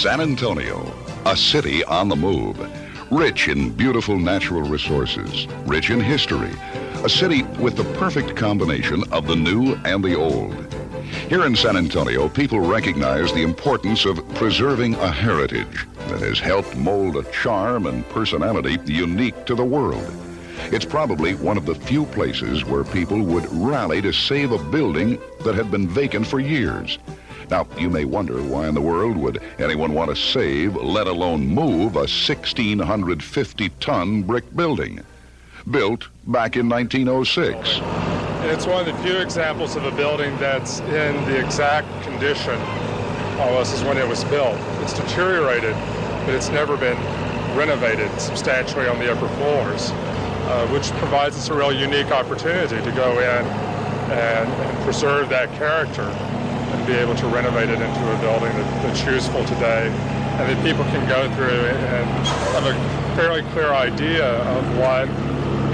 San Antonio, a city on the move, rich in beautiful natural resources, rich in history, a city with the perfect combination of the new and the old. Here in San Antonio, people recognize the importance of preserving a heritage that has helped mold a charm and personality unique to the world. It's probably one of the few places where people would rally to save a building that had been vacant for years. Now, you may wonder why in the world would anyone want to save, let alone move, a 1,650-ton brick building, built back in 1906. It's one of the few examples of a building that's in the exact condition almost as when it was built. It's deteriorated, but it's never been renovated substantially on the upper floors, which provides us a real unique opportunity to go in and preserve that character and be able to renovate it into a building that's useful today, and that people can go through and have a fairly clear idea of what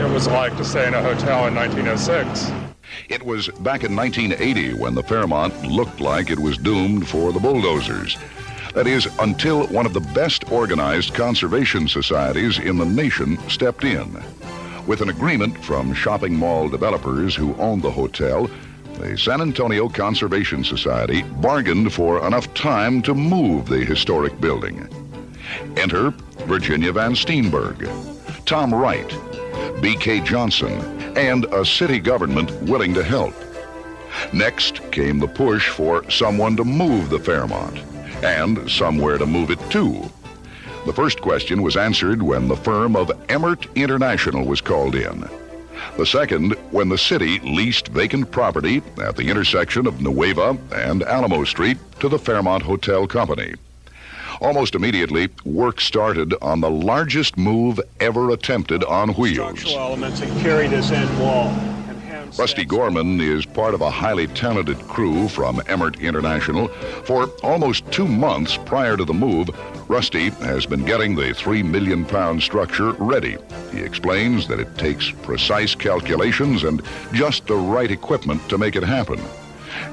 it was like to stay in a hotel in 1906. It was back in 1980 when the Fairmount looked like it was doomed for the bulldozers. That is, until one of the best organized conservation societies in the nation stepped in. With an agreement from shopping mall developers who owned the hotel, the San Antonio Conservation Society bargained for enough time to move the historic building. Enter Virginia Van Steenberg, Tom Wright, B.K. Johnson, and a city government willing to help. Next came the push for someone to move the Fairmount, and somewhere to move it to. The first question was answered when the firm of Emmert International was called in. The second, when the city leased vacant property at the intersection of Nueva and Alamo Street to the Fairmount Hotel Company. Almost immediately, work started on the largest move ever attempted on wheels. Structural elements that carry this end wall. Rusty Gorman is part of a highly talented crew from Emmert International. For almost 2 months prior to the move, Rusty has been getting the 3 million pound structure ready. He explains that it takes precise calculations and just the right equipment to make it happen.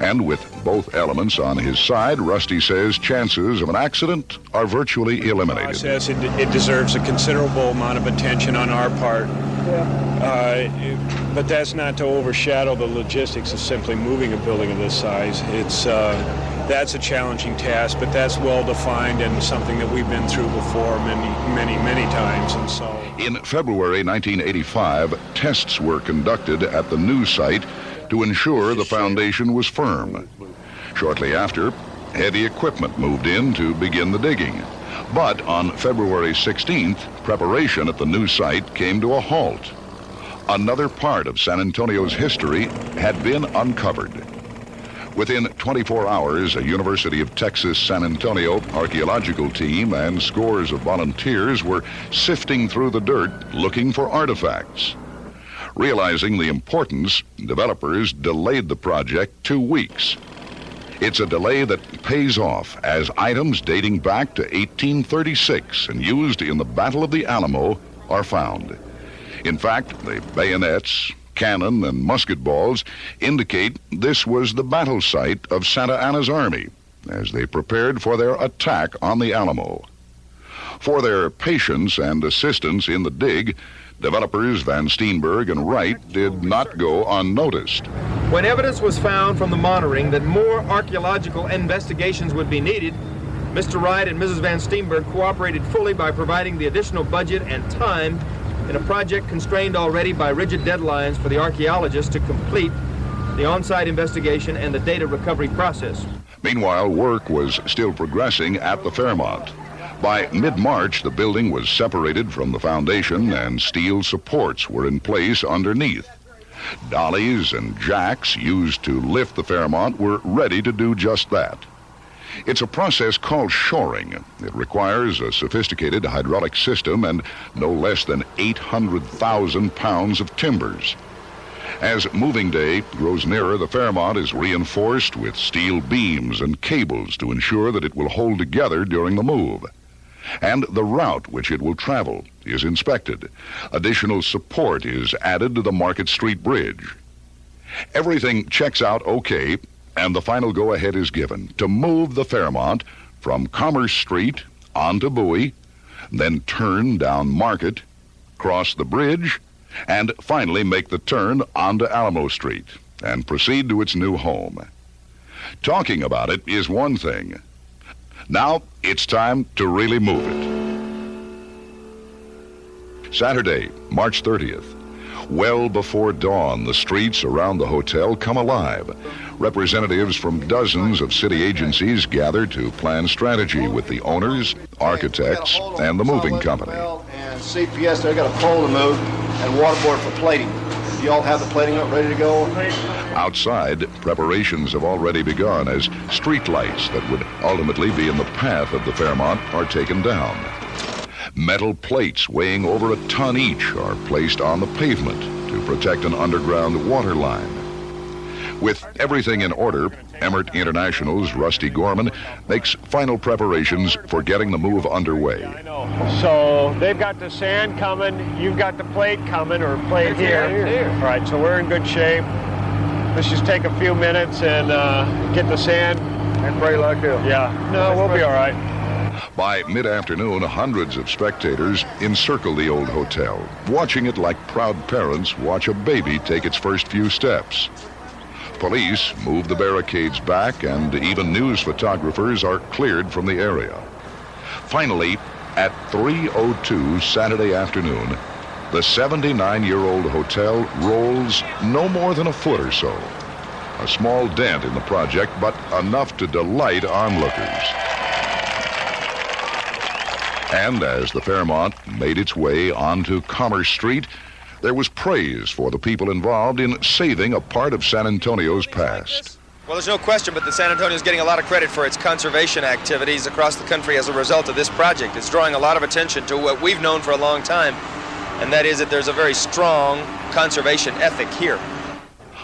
And with both elements on his side, Rusty says chances of an accident are virtually eliminated. It deserves a considerable amount of attention on our part. But that's not to overshadow the logistics of simply moving a building of this size. That's a challenging task, but that's well defined and something that we've been through before many times. And so, in February 1985, tests were conducted at the new site to ensure the foundation was firm. Shortly after, heavy equipment moved in to begin the digging. But on February 16th, preparation at the new site came to a halt. Another part of San Antonio's history had been uncovered. Within 24 hours, a University of Texas San Antonio archaeological team and scores of volunteers were sifting through the dirt looking for artifacts. Realizing the importance, developers delayed the project 2 weeks. It's a delay that pays off, as items dating back to 1836 and used in the Battle of the Alamo are found. In fact, the bayonets, cannon, and musket balls indicate this was the battle site of Santa Anna's army as they prepared for their attack on the Alamo. For their patience and assistance in the dig, developers Van Steenberg and Wright did not go unnoticed. When evidence was found from the monitoring that more archaeological investigations would be needed, Mr. Wright and Mrs. Van Steenberg cooperated fully by providing the additional budget and time in a project constrained already by rigid deadlines for the archaeologists to complete the on-site investigation and the data recovery process. Meanwhile, work was still progressing at the Fairmount. By mid-March, the building was separated from the foundation and steel supports were in place underneath. Dollies and jacks used to lift the Fairmount were ready to do just that. It's a process called shoring. It requires a sophisticated hydraulic system and no less than 800,000 pounds of timbers. As moving day grows nearer, the Fairmount is reinforced with steel beams and cables to ensure that it will hold together during the move. And the route which it will travel is inspected. Additional support is added to the Market Street Bridge. Everything checks out okay, and the final go-ahead is given to move the Fairmount from Commerce Street onto Bowie, then turn down Market, cross the bridge, and finally make the turn onto Alamo Street and proceed to its new home. Talking about it is one thing. Now it's time to really move it. Saturday, March 30th. Well before dawn, the streets around the hotel come alive. Representatives from dozens of city agencies gather to plan strategy with the owners, architects, and the moving company. And CPS, they've got a pole to move and waterboard for plating. Do you all have the plating up ready to go? Outside, preparations have already begun as street lights that would ultimately be in the path of the Fairmount are taken down. Metal plates weighing over a ton each are placed on the pavement to protect an underground water line. With everything in order, Emmert International's Rusty Gorman makes final preparations for getting the move underway. So they've got the sand coming, you've got the plate coming, or plate here. All right, so we're in good shape. Let's just take a few minutes and get the sand. And pray like hell. Yeah, no, we'll be all right. By mid-afternoon, hundreds of spectators encircle the old hotel, watching it like proud parents watch a baby take its first few steps. Police move the barricades back, and even news photographers are cleared from the area. Finally, at 3:02 Saturday afternoon, the 79-year-old hotel rolls no more than a foot or so. A small dent in the project, but enough to delight onlookers. And as the Fairmount made its way onto Commerce Street, there was praise for the people involved in saving a part of San Antonio's past. Well, there's no question, but the San Antonio is getting a lot of credit for its conservation activities across the country as a result of this project. It's drawing a lot of attention to what we've known for a long time, and that is that there's a very strong conservation ethic here.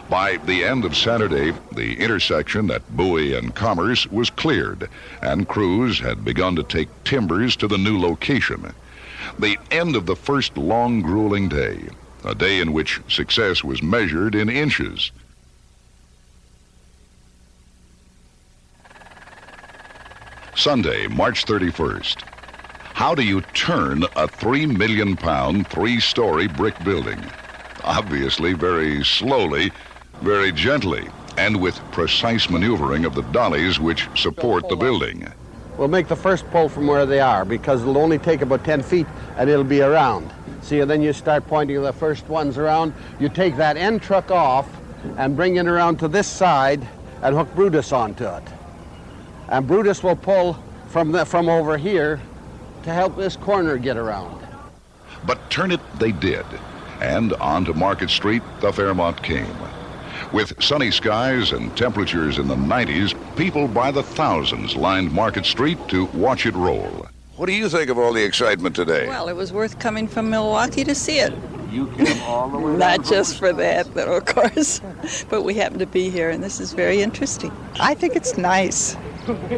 By the end of Saturday, the intersection at Bowie and Commerce was cleared, and crews had begun to take timbers to the new location. The end of the first long, grueling day, a day in which success was measured in inches. Sunday, March 31st. How do you turn a 3 million pound, 3-story brick building? Obviously, very slowly, very gently, and with precise maneuvering of the dollies which support the building. We'll make the first pull from where they are, because it'll only take about 10 feet and it'll be around. See, and then you start pointing the first ones around. You take that end truck off and bring it around to this side and hook Brutus onto it. And Brutus will pull from over here to help this corner get around. But turn it they did, and onto Market Street the Fairmount came. With sunny skies and temperatures in the 90s, people by the thousands lined Market Street to watch it roll. What do you think of all the excitement today? Well, it was worth coming from Milwaukee to see it. You came all the way Not just for that, though, of course. But we happen to be here, and this is very interesting. I think it's nice.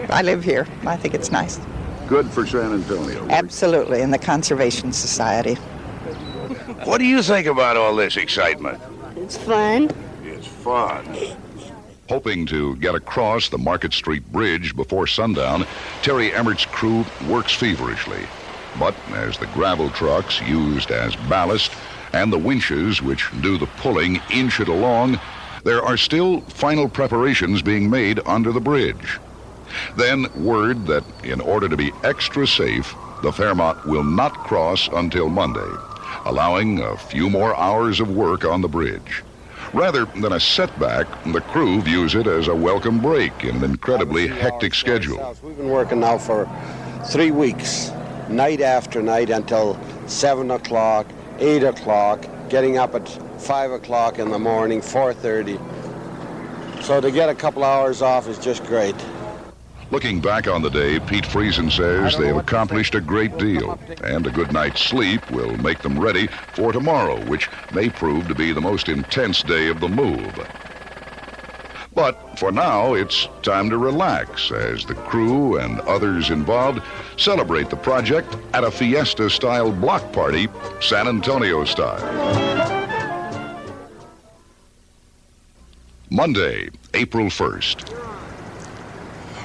I live here. I think it's nice. Good for San Antonio. Absolutely, and the Conservation Society. What do you think about all this excitement? It's fun. It's fun. Hoping to get across the Market Street Bridge before sundown, Terry Emmert's crew works feverishly. But as the gravel trucks used as ballast and the winches which do the pulling inch it along, there are still final preparations being made under the bridge. Then word that in order to be extra safe, the Fairmount will not cross until Monday, allowing a few more hours of work on the bridge. Rather than a setback, the crew views it as a welcome break in an incredibly hectic schedule. We've been working now for 3 weeks, night after night, until 7 o'clock, 8 o'clock, getting up at 5 o'clock in the morning, 4:30. So to get a couple hours off is just great. Looking back on the day, Pete Friesen says they've accomplished a great deal, and a good night's sleep will make them ready for tomorrow, which may prove to be the most intense day of the move. But for now, it's time to relax as the crew and others involved celebrate the project at a fiesta-style block party, San Antonio style. Monday, April 1st.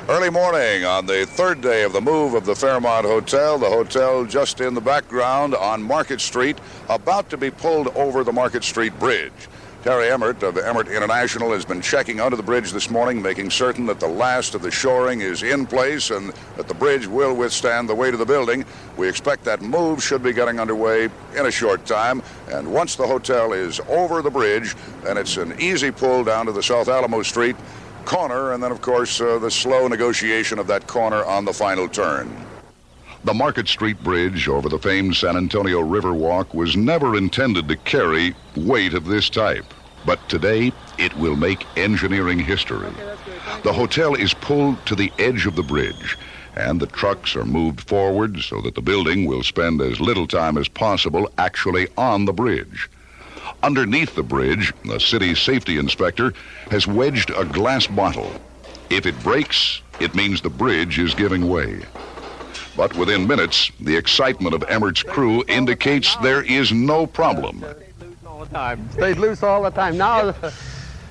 Early morning on the third day of the move of the Fairmount Hotel, the hotel just in the background on Market Street, about to be pulled over the Market Street Bridge. Terry Emmert of Emmert International has been checking under the bridge this morning, making certain that the last of the shoring is in place and that the bridge will withstand the weight of the building. We expect that move should be getting underway in a short time, and once the hotel is over the bridge, then it's an easy pull down to the South Alamo Street corner, and then, of course, the slow negotiation of that corner on the final turn. The Market Street Bridge over the famed San Antonio River Walk was never intended to carry weight of this type, but today it will make engineering history. The hotel is pulled to the edge of the bridge, and the trucks are moved forward so that the building will spend as little time as possible actually on the bridge. Underneath the bridge, the city safety inspector has wedged a glass bottle. If it breaks, it means the bridge is giving way. But within minutes, the excitement of Emmert's crew indicates there is no problem. Stayed loose all the time. Now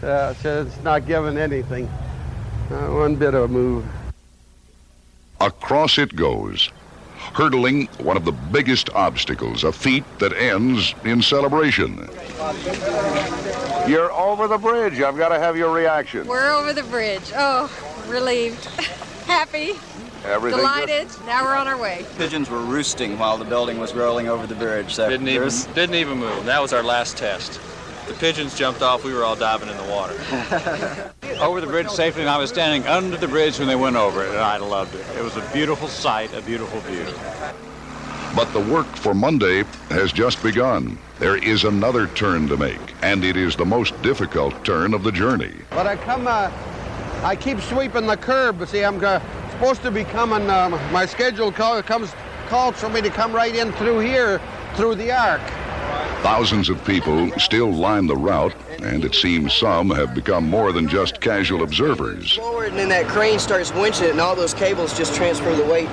it's not giving anything. One bit of a move. Across it goes, hurdling one of the biggest obstacles, a feat that ends in celebration. You're over the bridge. I've got to have your reaction. We're over the bridge. Oh, relieved, happy. Everything delighted. Now we're on our way. Pigeons were roosting while the building was rolling over the bridge. So didn't even move. That was our last test. The pigeons jumped off. We were all diving in the water. Over the bridge safely, and I was standing under the bridge when they went over it, and I loved it. It was a beautiful sight, a beautiful view. But the work for Monday has just begun. There is another turn to make, and it is the most difficult turn of the journey. But I keep sweeping the curb. See, I'm supposed to be coming, my schedule calls for me to come right in through here, through the arc. Thousands of people still line the route, and it seems some have become more than just casual observers. Forward, and then that crane starts winching it, and all those cables just transfer the weight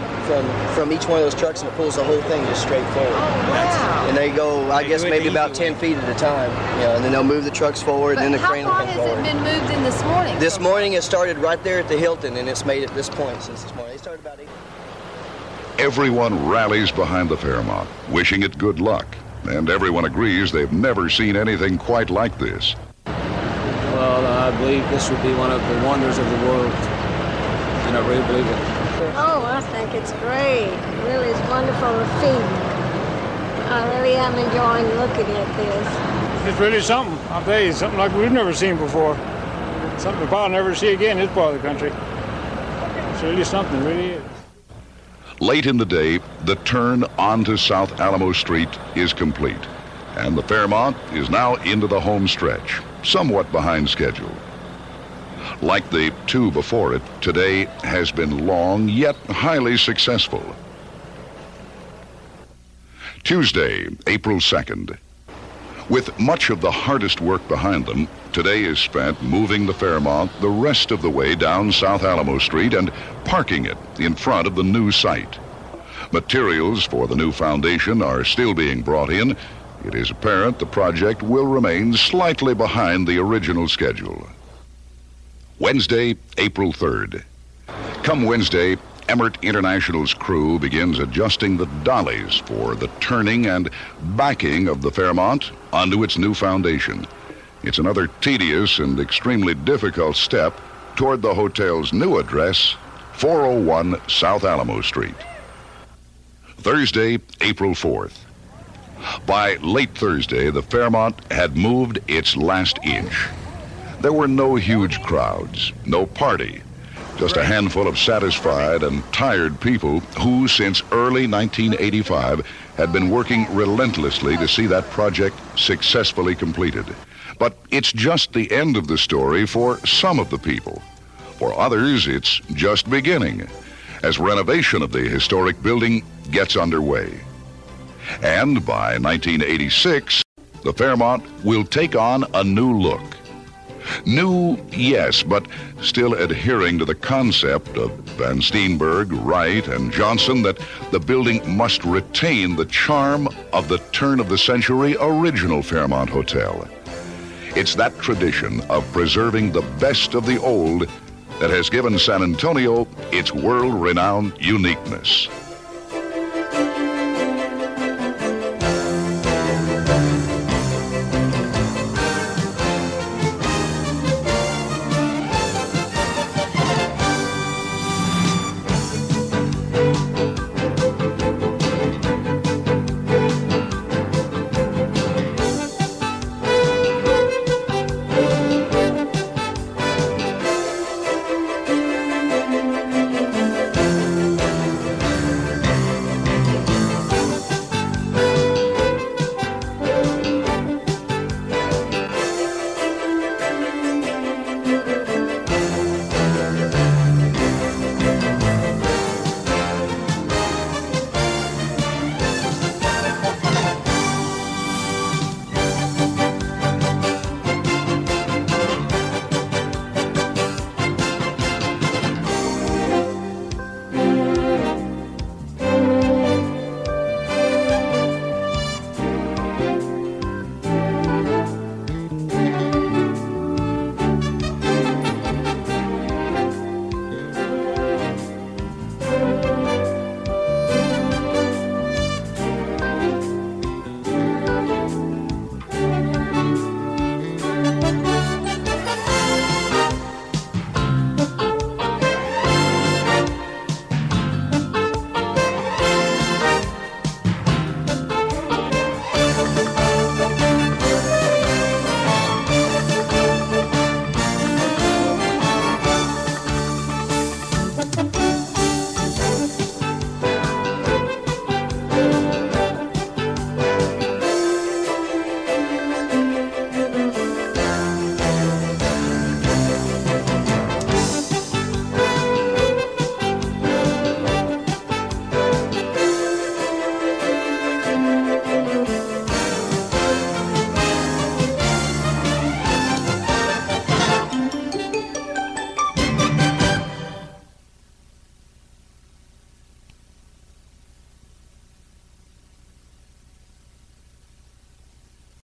from each one of those trucks, and it pulls the whole thing just straight forward. Oh, wow. And they go, I guess, maybe about 10 feet at a time. And then they'll move the trucks forward, and then the crane will come forward. How far has it been moved in this morning? This morning it started right there at the Hilton, and it's made it this point since this morning. They started about 8. Everyone rallies behind the Fairmount, wishing it good luck. And everyone agrees they've never seen anything quite like this. Well, I believe this would be one of the wonders of the world. And I really believe it. Oh, I think it's great. It really is wonderful to see. I really am enjoying looking at this. It's really something. I'll tell you, something like we've never seen before. Something we'll probably never see again in this part of the country. It's really something, it really is. Late in the day, the turn onto South Alamo Street is complete, and the Fairmount is now into the home stretch, somewhat behind schedule. Like the two before it, today has been long yet highly successful. Tuesday, April 2nd. With much of the hardest work behind them, today is spent moving the Fairmount the rest of the way down South Alamo Street and parking it in front of the new site. Materials for the new foundation are still being brought in. It is apparent the project will remain slightly behind the original schedule. Wednesday, April 3rd. Come Wednesday, Emmert International's crew begins adjusting the dollies for the turning and backing of the Fairmount onto its new foundation. It's another tedious and extremely difficult step toward the hotel's new address, 401 South Alamo Street. Thursday, April 4th. By late Thursday, the Fairmount had moved its last inch. There were no huge crowds, no party. Just a handful of satisfied and tired people who, since early 1985, had been working relentlessly to see that project successfully completed. But it's just the end of the story for some of the people. For others, it's just beginning, as renovation of the historic building gets underway. And by 1986, the Fairmount will take on a new look. New, yes, but still adhering to the concept of Van Steenberg, Wright, and Johnson that the building must retain the charm of the turn-of-the-century original Fairmount Hotel. It's that tradition of preserving the best of the old that has given San Antonio its world-renowned uniqueness.